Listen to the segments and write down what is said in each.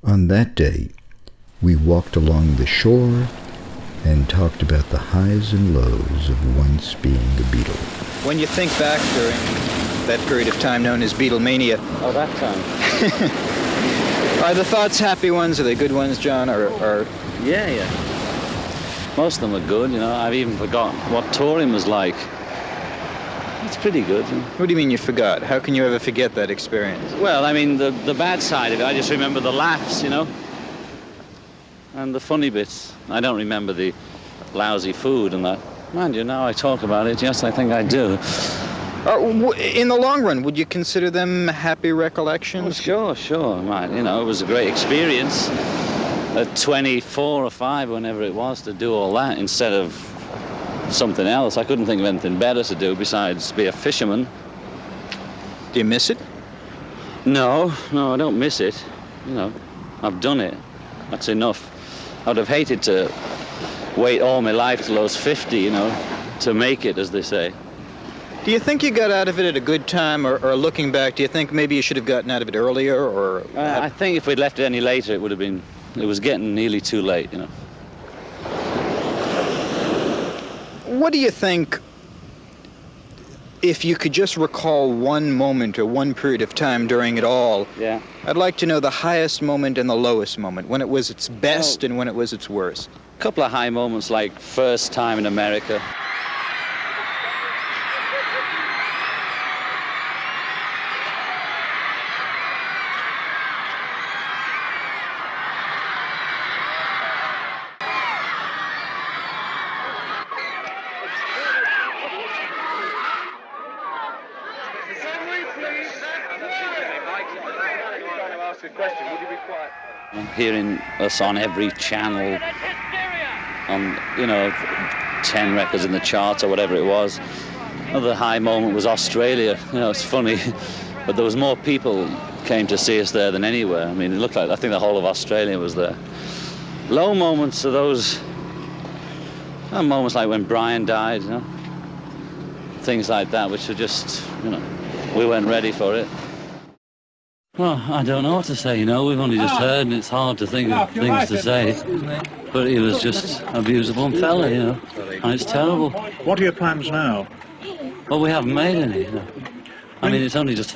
On that day, we walked along the shore and talked about the highs and lows of once being a Beatle. When you think back during that period of time known as Beatlemania... Oh, that time. Are the thoughts happy ones? Are they good ones, John? Or... Yeah. Most of them are good, you know. I've even forgotten what touring was like. It's pretty good. You know? What do you mean you forgot? How can you ever forget that experience? Well, I mean, the bad side of it, I just remember the laughs, you know, and the funny bits. I don't remember the lousy food and that. Mind you, now I talk about it, yes, I think I do. In the long run, would you consider them happy recollections? Oh, sure. Right. You know, it was a great experience at 24 or 5, whenever it was, to do all that instead of something else. I couldn't think of anything better to do besides be a fisherman. Do you miss it? No, I don't miss it. You know, I've done it. That's enough. I'd have hated to wait all my life till I was 50, you know, to make it, as they say. Do you think you got out of it at a good time, or looking back, do you think maybe you should have gotten out of it earlier, or... I think if we'd left it any later, it was getting nearly too late, you know. What do you think, if you could just recall one moment or one period of time during it all? Yeah. I'd like to know the highest moment and the lowest moment, when it was its best and when it was its worst. A couple of high moments, like first time in America. Hearing us on every channel, on, you know, 10 records in the charts or whatever it was. Another high moment was Australia. You know, it's funny, but there was more people came to see us there than anywhere. I mean, it looked like, I think the whole of Australia was there. Low moments are those moments like when Brian died, you know, things like that, which are just, you know, we weren't ready for it. Well, I don't know what to say, you know, we've only just heard and it's hard to think of things to say. But he was just a beautiful fella, you know, and it's terrible. What are your plans now? Well, we haven't made any, you know. I mean, we've only just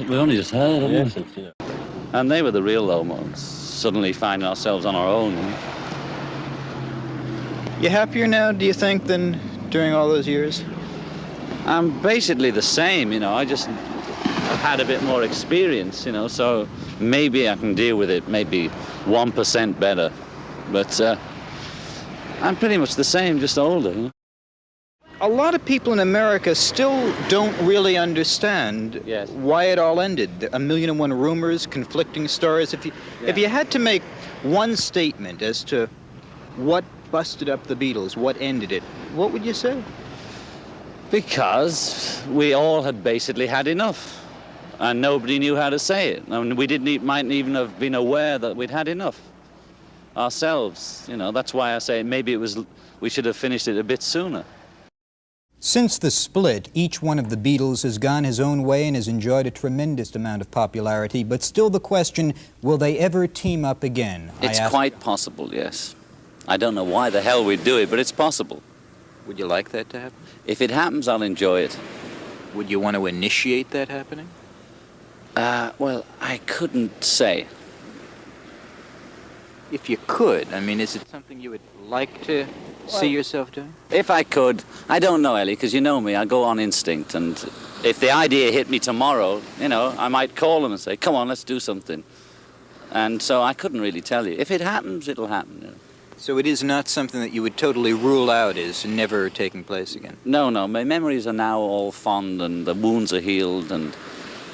heard, haven't we? And they were the real low moments, suddenly finding ourselves on our own, you know. You happier now, do you think, than during all those years? I'm basically the same, you know, I've had a bit more experience, you know, so maybe I can deal with it maybe 1% better. But I'm pretty much the same, just older, you know. A lot of people in America still don't really understand why it all ended. 1,000,001 rumors, conflicting stories. If you had to make one statement as to what busted up the Beatles, what ended it, what would you say? Because we all had basically had enough. And nobody knew how to say it. I mean, we mightn't even have been aware that we'd had enough ourselves. You know, that's why I say maybe we should have finished it a bit sooner. Since the split, each one of the Beatles has gone his own way and has enjoyed a tremendous amount of popularity. But still the question, will they ever team up again? It's quite possible, yes. I don't know why the hell we'd do it, but it's possible. Would you like that to happen? If it happens, I'll enjoy it. Would you want to initiate that happening? Well, I couldn't say. If you could, I mean, is it something you would like to see yourself doing? If I could, I don't know, Ellie, because you know me, I go on instinct, and if the idea hit me tomorrow, you know, I might call them and say, come on, let's do something. And so I couldn't really tell you. If it happens, it'll happen. You know. So it is not something that you would totally rule out as never taking place again? No, my memories are now all fond, and the wounds are healed, and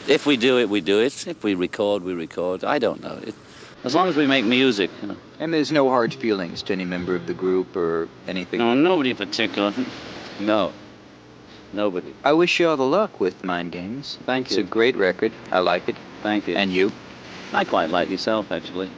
if we do it, we do it. If we record, we record. I don't know. As long as we make music, you know. And there's no hard feelings to any member of the group or anything? No, nobody in particular. No. Nobody. I wish you all the luck with Mind Games. Thank you. It's a great record. I like it. Thank you. And you? I quite like yourself, actually.